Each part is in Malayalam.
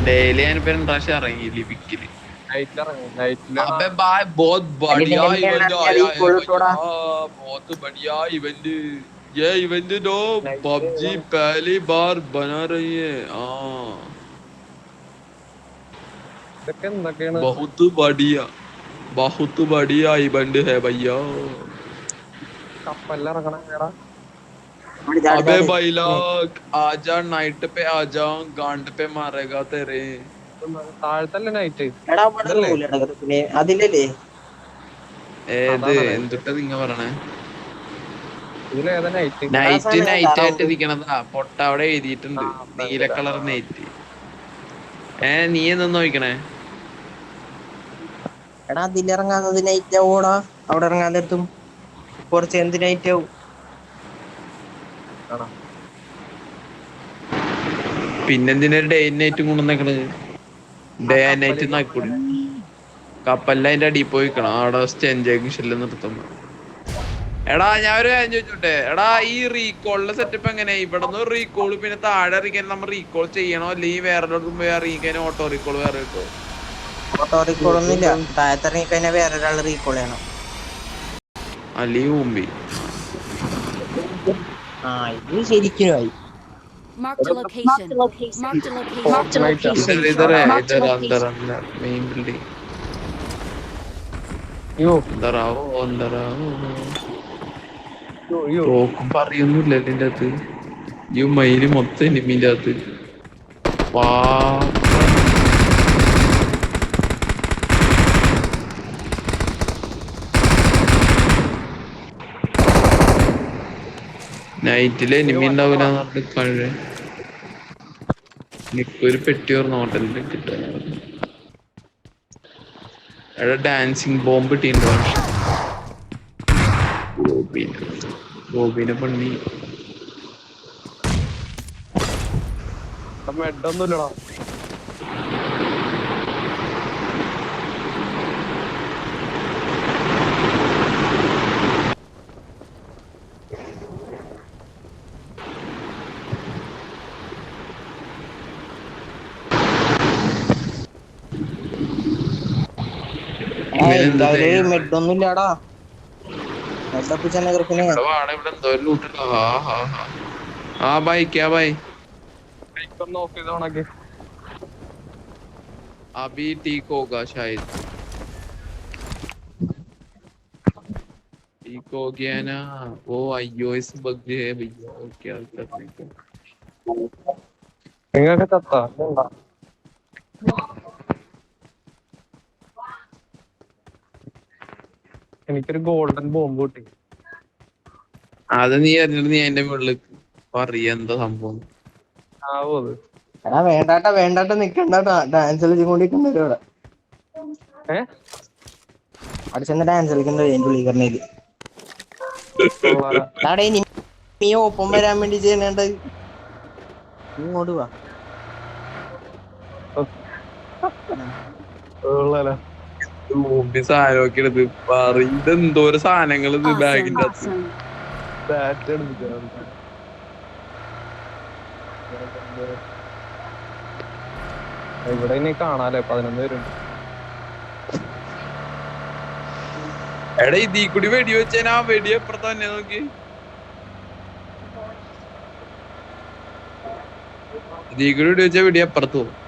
डेली एन पे इंटरेस्ट आएगी लिपिकली नाइट अबे भाई बहुत बढ़िया इवेंट आया है भैया थोड़ा बहुत बढ़िया इवेंट ये इवेंट तो पबजी नाइट पहली बार बना रही है हाँ ഇതൊക്കെ എന്തൊക്കെയാണ് बहुत बढ़िया इवेंट है भैया കപ്പലിറങ്ങണ എടാ अबे भाई लोग आजा नाइट पे आजा गांड पे मारेगा तेरे താഴത്തല്ലേ നൈറ്റ് എടാ ഇവിടെ ഇതല്ലേ റൂമിലെടാ ഗ്രൂപ്പില് അതിലല്ലേ ഏത് അതാണല്ലേ എന്തുട്ടാ നിങ്ങ പറയണേ ഇതിലേതാ നൈറ്റ് എടാ നൈറ്റ് സമയം നൈറ്റ് ആയിട്ട് റൗണ്ട് ഇരിക്കണതാ പൊട്ട അവിടെ എഴുതിയിട്ടുണ്ട് നീല ഫ്രണ്ടിലാ കളർ നൈറ്റ് നീ എന്താ നോക്കണേ എടാ അതിലിറങ്ങാന്നത് നൈറ്റ് ആവോടാ അവിടെ ഇറങ്ങാൻ എത്തും കുറച്ച് എന്ത് നൈറ്റ് ആവും ആണോ പിന്നെന്തിനാ ഡേ നൈറ്റും കൊണ്ടുവന്നേക്കണത് ആ ഡേ നൈറ്റ് കപ്പലിൽ നോക്കൂടി കപ്പലിന്റെ അതിന്റെ അടിയിൽ പോയി നിക്കണം അവിടെ സ്റ്റെഞ്ചില് നിർത്തുമ്പോ എടാ ഞാൻ ഒരു കാര്യം ചോദിച്ചോട്ടെ എടാ ഈ റീകോളിന്റെ സെറ്റപ്പ് എങ്ങനെ ഇവിടെ നിന്ന് റീകോൾ പിന്നെ താഴെ ഇറങ്ങിക്കാൻ നമ്മൾ റീകോൾ ചെയ്യണോ അല്ലെങ്കിൽ വേറെ ഇറങ്ങിക്കാൻ ഓട്ടോ റീകോൾ വേറെ കിട്ടോ ഓട്ടോ റീകോൾ ഒന്നുമില്ല താഴത്ത് ഇറങ്ങി കഴിഞ്ഞാൽ വേറെ ഒരാൾ റീകോൾ ചെയ്യണം അല്ലെങ്കിൽ മുമ്പി ആ ഇത് ശരിക്കും ആയി Marked a location. Marked a location. Marked a Night. location. ഇതര Marked a ഇതര location. അന്തർ മെയിൻ ബിൽഡിംഗ് അയ്യോ അന്തറാവോ അന്തറാവോ അയ്യോ തോക്കും പറയൊന്നുമില്ല ഇതിന്റെ അകത്ത് ഈ മയില് മൊത്തം എനിമിന്റെ അകത്ത് വാ നൈറ്റില് എനിമി ഉണ്ടാവില്ല കഴിവ് എനിക്കൊരു പെട്ടി ഓർന്ന് ഹോട്ടലിൽ കിട്ടാൻ അവിടെ ഡാൻസിങ് ബോംബ് ഇട്ടിട്ടുണ്ടോ ബോബിനെ പണി മെഡൊന്നുമില്ലടാ മെഡൊന്നും ഇല്ലാടാ മെഡൊക്കെ ചെന്ന ഗ്രൂപ്പിന് हाँ भाई क्या भाई നോക്കി ഇതോണൊക്കെ अभी ठीक होगा शायद ठीक हो गया ना वो iOS बग है भैया और क्या करने को നിങ്ങക്ക് തത്താ എന്താ എനിക്കൊരു ഗോൾഡൻ ബോംബ് കിട്ടി അത് നീ അറിഞ്ഞിട്ട് നീ എന്റെ മുകളിൽ പറയാ എന്താ സംഭവം ആവോ അത് എടാ വേണ്ടാട്ട നിക്കണ്ടാ ഡാൻസ് കളിച്ചുകൊണ്ടിരിക്കുന്ന ഇവിടെ അവിടെ ചെന്ന് ഡാൻസ് കളിക്കുന്നത് എന്റെ ഉള്ളിൽ കറിഞ്ഞേല് അടാ നീ ഒപ്പം വരാൻ വേണ്ടി ചെയ്യണേണ്ട ഇങ്ങോട്ട് വാ സാധനമൊക്കെ എടുത്ത് പറ ഇതെന്തോരം സാധനങ്ങൾ ഇത് ബാഗിന്റെ അകത്ത് Awesome. ഇവിടെ ഇനി കാണാല്ലേ 11 പേരുണ്ട് എടാ ഇതീ കൂടി വെടി വെച്ചാ വെടി എപ്പുറത്ത് തന്നെ നോക്കി ഇതീ കൂടി വെടി വെച്ചാ വെടി എപ്പുറത്ത് പോകും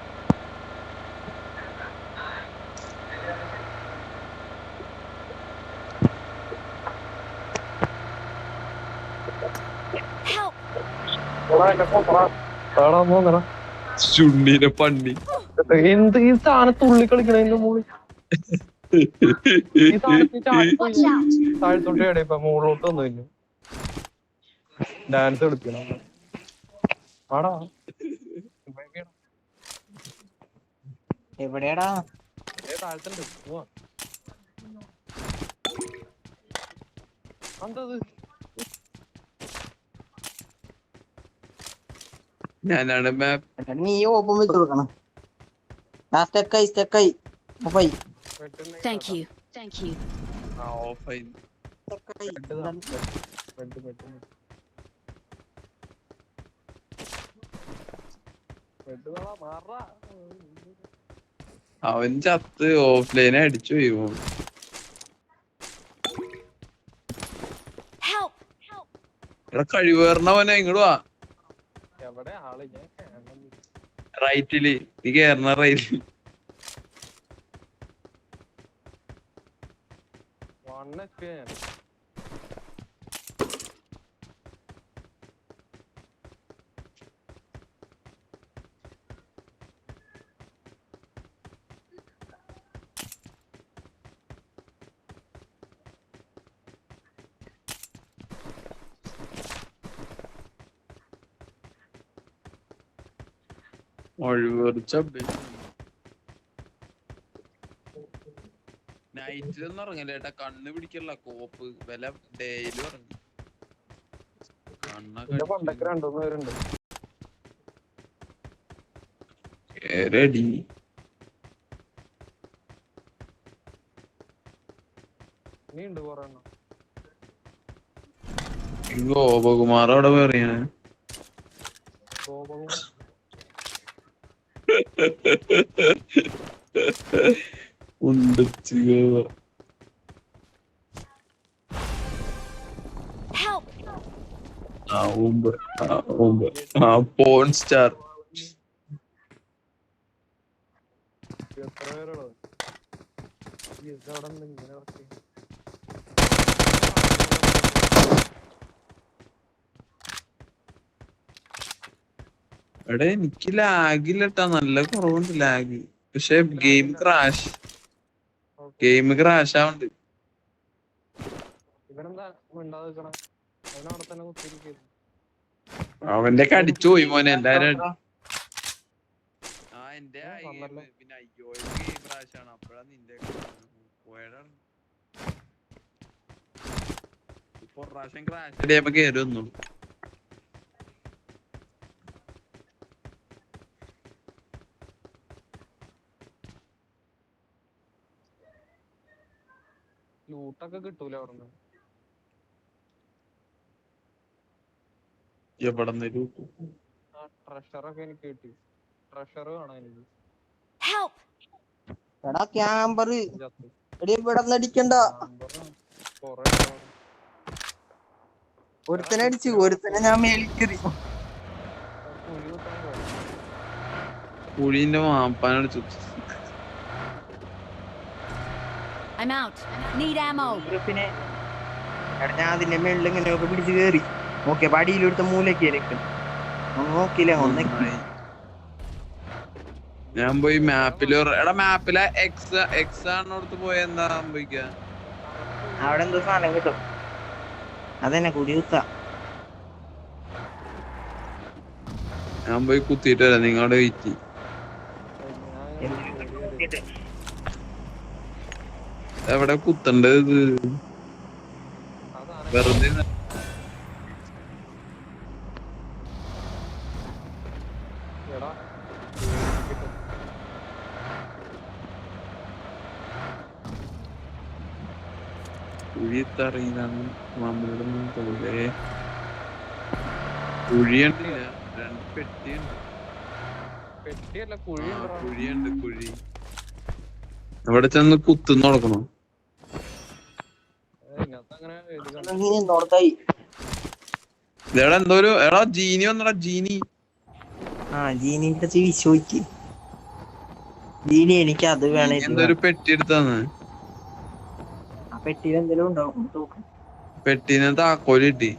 ചുണ്ണീനെ പണ്ണി എന്ത് ഈ സാധനം തുള്ളി കളിക്കണതിന്റെ മുകളിൽ ഈ സാധനത്തിന് താഴത്തോട്ട് ഇപ്പൊ മുകളിലോട്ട് വന്നു കഴിഞ്ഞു ഡാൻസ് കളിക്കണം ആടാ എവിടെയാടാ താഴത്തുണ്ട് പോവാ എന്തത് ഞാനാണ് മാപ്പ് നീ ഓപ്പൺ വെച്ച് കൊടുക്കണം സ്റ്റെക്കായി ഓപ്പായി Thank you. Thank you. Of ആയി അവൻ ചത്ത് ഓഫ്ലൈനെ അടിച്ചു പോയി. Help! എടാ കഴിവേറണവനെ ഇങ്ങോട്ട് വാ. എവിടെ ആള്? ഞാൻ റൈറ്റില് നീ കേറണ റൈറ്റില്. 1 HP ആണ്. നൈറ്റിലൊന്നും ഇറങ്ങല്ലേ ഏട്ടാ, കണ്ണ് പിടിക്കല്ല കോപ്പ് വില ഡേയിലും ഇറങ്ങി എന്റെ പണ്ടൊക്കെ 2-3 പേരുണ്ട്. റെഡി. നീ ഉണ്ട് കൊറേ എണ്ണം. ഗോപകുമാർ അവിടെ പറയാണ് ഗോപകുമാർ Help! Porn star. എത്ര പേരുള്ളത്? ഇതവിടെ ഇങ്ങനെ ഇറക്കി. എടാ എനിക്ക് ലാഗില്ലട്ടാ, നല്ല കുറവുണ്ട് ലാഗ്. പക്ഷെ ഗെയിം ക്രാഷ് ആവുന്നുണ്ട്. ഇവനെന്താ മിണ്ടാതെ നിക്കണെ? അവനവിടെ തന്നെ കുത്തിയിരിക്കുന്നു. അവന്റെ കടിച്ചു പോയി മോനെ എല്ലാരും. എന്റെ പിന്നെ അയ്യോ ഗെയിം ക്രാഷ് ആണ്. അപ്പഴാ നിന്റെ പോയതാണ്. ഇപ്പൊ പ്രാവശ്യം ക്രാഷ് ചെയ്യുമ്പോ കേറി വന്നു. ലൂട്ടൊക്കെ കിട്ടൂല അവിടുന്ന്. എവിടെന്ന് ആ ട്രഷറൊക്കെ എനിക്ക് കിട്ടി. ട്രഷർ കാണാൻ എനിക്ക്. Help! എടാ ക്യാമ്പർ ചത്തു. എടി ഇവിടെ അടിക്കണ്ട. കൊറേ ഒരുത്തനെ അടിച്ചു, ഒരുത്തനെ ഞാൻ മേലിക്കറി. കുഴി കുത്താൻ പോയി. കുഴീന്റെ മാപ്പാനടിച്ചു. I'm out. Need ammo. പിന്നെ എടാ ഞാൻ അതിന്റെ മേളിൽ ഇങ്ങനെയൊക്കെ പിടിച്ച് കേറി നോക്കിയപ്പോ അടിയിലെടുത്ത മൂലക്ക് നോക്കിയില്ല ഒന്ന്. ഞാൻ പോയി മാപ്പില് എടാ മാപ്പിലെ എക്സ് ആണോടത്ത് പോയ എന്താ സംഭവിക്ക? അവിടെ എന്തോ സാധനം കിട്ടും, അതെന്നെ കുടി കുത്താ. ഞാൻ പോയി കുത്തിയിട്ട് വരാം, നിങ്ങളുടെ വെയിറ്റ്. എവിടെ കുത്തണ്ടത് ഇത്? വെറുതെ കുഴിത്തറിയുന്നതാണ് നമ്മളുടെ പോലെ. കുഴിയുണ്ടില്ല, 2 പെട്ടിയുണ്ട്. പെട്ടിയല്ല കുഴി. കുഴിയുണ്ട്, കുഴി. അവിടെ ചെന്ന് കുത്തുന്ന നടക്കണോ? ഇതെവിടെ എന്തോ ഒരു എടാ ജീനി വന്നടാ, ജീനി. ആ ജീനിന്റെ വിശ്വസിക്ക്. ജീനി എനിക്ക് അത് വേണേ. എന്തോ ഒരു പെട്ടി എടുത്താന്ന്. ആ പെട്ടിയിൽ എന്തെങ്കിലും ഉണ്ടാവും. പെട്ടീന്ന് താക്കോല് കിട്ടി.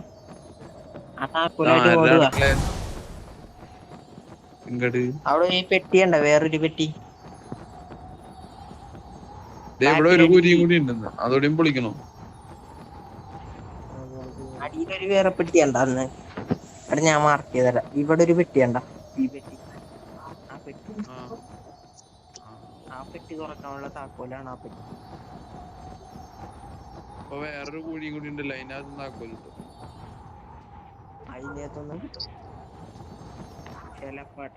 അവിടെ ഈ പെട്ടി ഉണ്ട, വേറൊരു പെട്ടി. ഇവിടെ ഒരു കുരിയും കൂടി ഉണ്ടെന്ന്, അതോടെയും പൊളിക്കണോ? അടിയിലൊരു വേറെ പെട്ടി ഉണ്ട. അന്ന് അവിടെ ഞാൻ മാർക്ക് ചെയ്തരാ. ഇവിടെ ഒരു പെട്ടി ഉണ്ട, ഈ പെട്ടി. ആ പെട്ടി തുറക്കാനുള്ള താക്കോലാണ് ആ പെട്ടി. അപ്പൊ വേറൊരു കുഴിയും കൂടി ഉണ്ടല്ലോ, അതിനകത്ത് താക്കോല് കിട്ടും. അതിനകത്തൊന്നും ചിലപ്പാട്ട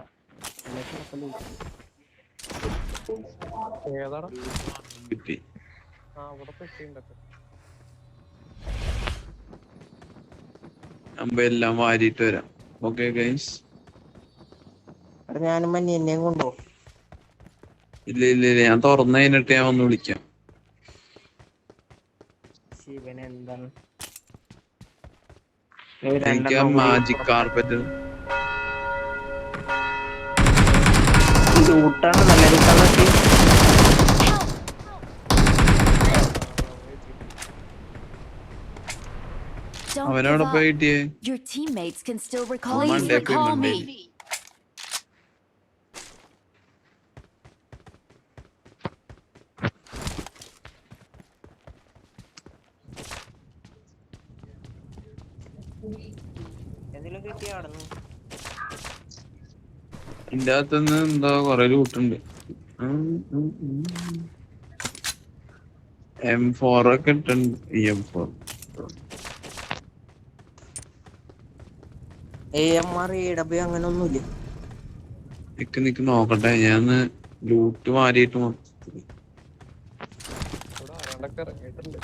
കിട്ടി. നമ്മ എല്ലാം വാരിയിട്ട് വരാം. Okay guys. എടാ ഞാനും മഞ്ഞ എന്നെയും കൊണ്ടുപോകും. ഇല്ല ഇല്ല ഇല്ല, ഞാൻ തുറന്നു കഴിഞ്ഞിട്ട് ഞാൻ ഒന്ന് വിളിക്കാം. ശിവൻ എന്താണ് എനിക്ക് ആ മാജിക് കാർപ്പറ്റ് ലൂട്ടാണ്, നല്ല ലൂട്ടാണ്. Don't അവനോട് give up. പോയിട്ടേ. Your teammates can still recall. Oh, Please Monday, recall Monday. me. എന്തെങ്കിലും കിട്ടിയാടുന്നു. എന്റെ അകത്തുനിന്ന് എന്തോ കൊറേ ലൂട്ടുണ്ട്. M4 ഒക്കെ ഇട്ടുണ്ട്. M4 AMR AW അങ്ങനെ ഒന്നുമില്ല. നിക്ക് നോക്കട്ടെ, ഞാൻ ലൂട്ട് മാറിയിട്ട് ഇവിടെ ആരാണ്ടൊക്കെ ഇറങ്ങിയിട്ടുണ്ട്.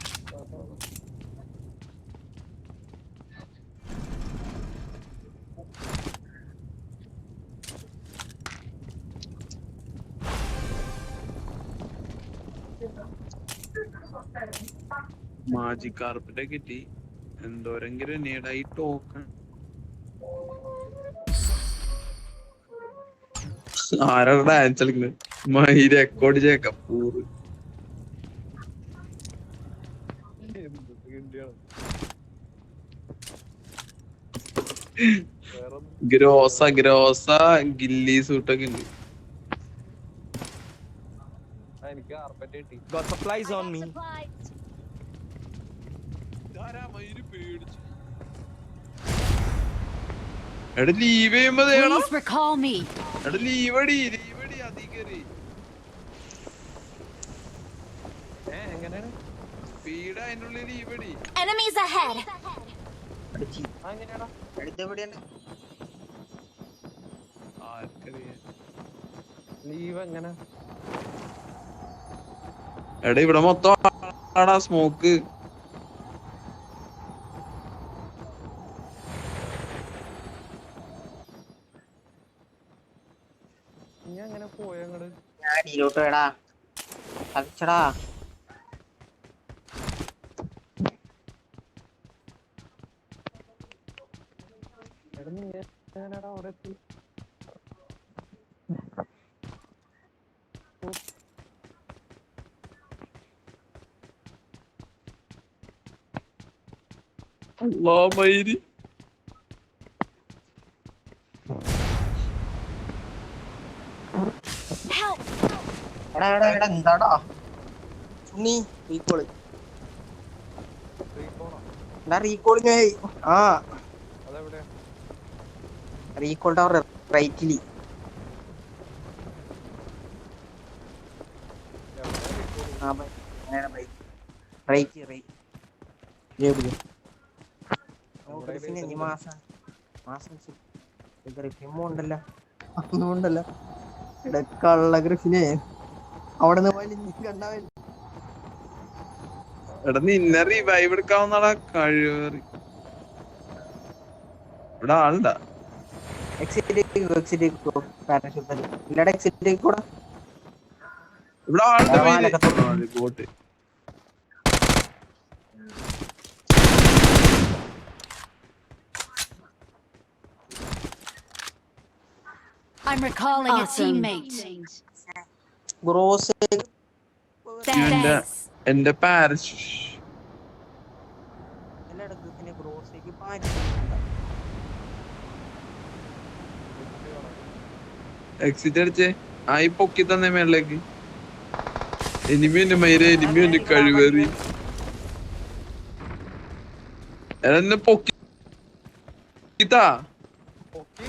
മാജിക് കാർപ്പറ്റ് കിട്ടി. എന്തോരെങ്കിലും നീടായി ടോക്കൺ. ആരാണ് ഡാൻസ് കളിക്കുന്നത്? ഈ റെക്കോർഡ് ചേക്കാം പൂറ്. ഗ്രോസ ഗില്ലി സൂട്ടൊക്കെ ഉണ്ട്. എനിക്ക് കാർപ്പറ്റ് കിട്ടി. Got supplies on me. എടാ ലീവ് ചെയ്യുമ്പോ Please recall me. എടാ ലീവടി അതി കേറി എങ്ങനെയാണ് സ്പീഡ് അതിന്റെ ഉള്ളിൽ ലീവടി. Enemies ahead. എങ്ങനെയാടാ? എവിടെയാണ് ആർക്കറിയാം. ലീവ് എങ്ങനെ? എടാ ഇവിടെ മൊത്തം ആടാ സ്മോക്ക്. നീ അങ്ങനെ പോയങ്ങട്? ഞാൻ അടിയിലോട്ട് വേടാ കളിച്ചടാ. എടാ നീ എങ്ങനെയാടാ അവിടെ എത്തി? അല്ലാ മയിരി. Help. എടാ എന്താടാ സുണ്ണി റീകോള്. എടാ റീകോളിങ്. ആ അതെവിടെ? റീകോൾ ടവർ റൈറ്റില്. ആ ബൈ നേരെ ബൈ റൈറ്റ് ഗ്രിഫിനെ നീ മാസം ഗ്രിഫിമോ ഉണ്ടല്ലോ ഒന്നുമുണ്ടല്ലോ. എടാ കള്ള ഗ്രിഫിനെ അവിടെ നിന്ന് വലിഞ്ഞ് കണ്ടാവേ. എടാ നിന്നെ റിവൈവ് എടുക്കാവുന്നടാ കഴിവേറി. ഇവിടെ ആളുണ്ടാ? ഇവിടെ ആളുടെ boat. I'm recalling a teammate. Thanks. എന്റെ പാരസ് എക്സിറ്റ് അടിച്ചേ. ആയി പൊക്കി തന്നെ മേളിലേക്ക്. എനിമിയുണ്ട് മയിരെ, എനിമിയുണ്ട് കഴിവേറി. എന്നെ പൊക്കി ഇതാ പൊക്ക്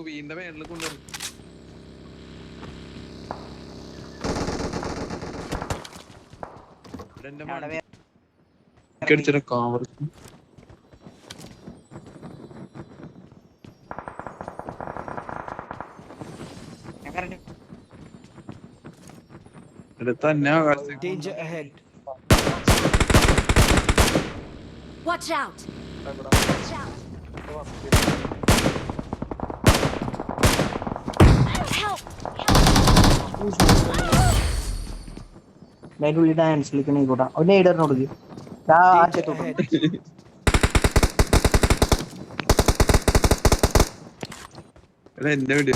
വീണ്ടും മേളിൽ കൊണ്ടുവരും. അടിച്ചിട്ട് കാവർ തന്നെ. Danger ahead. Watch out. അതിന്റെ ഉള്ളിൽ ഡാൻസ് കളിക്കണ കൂട്ടാ അവന് എയ്ഡറിനോട് ആറ്റത്തോട്ട് എടാ എന്നെ വേണ്ടി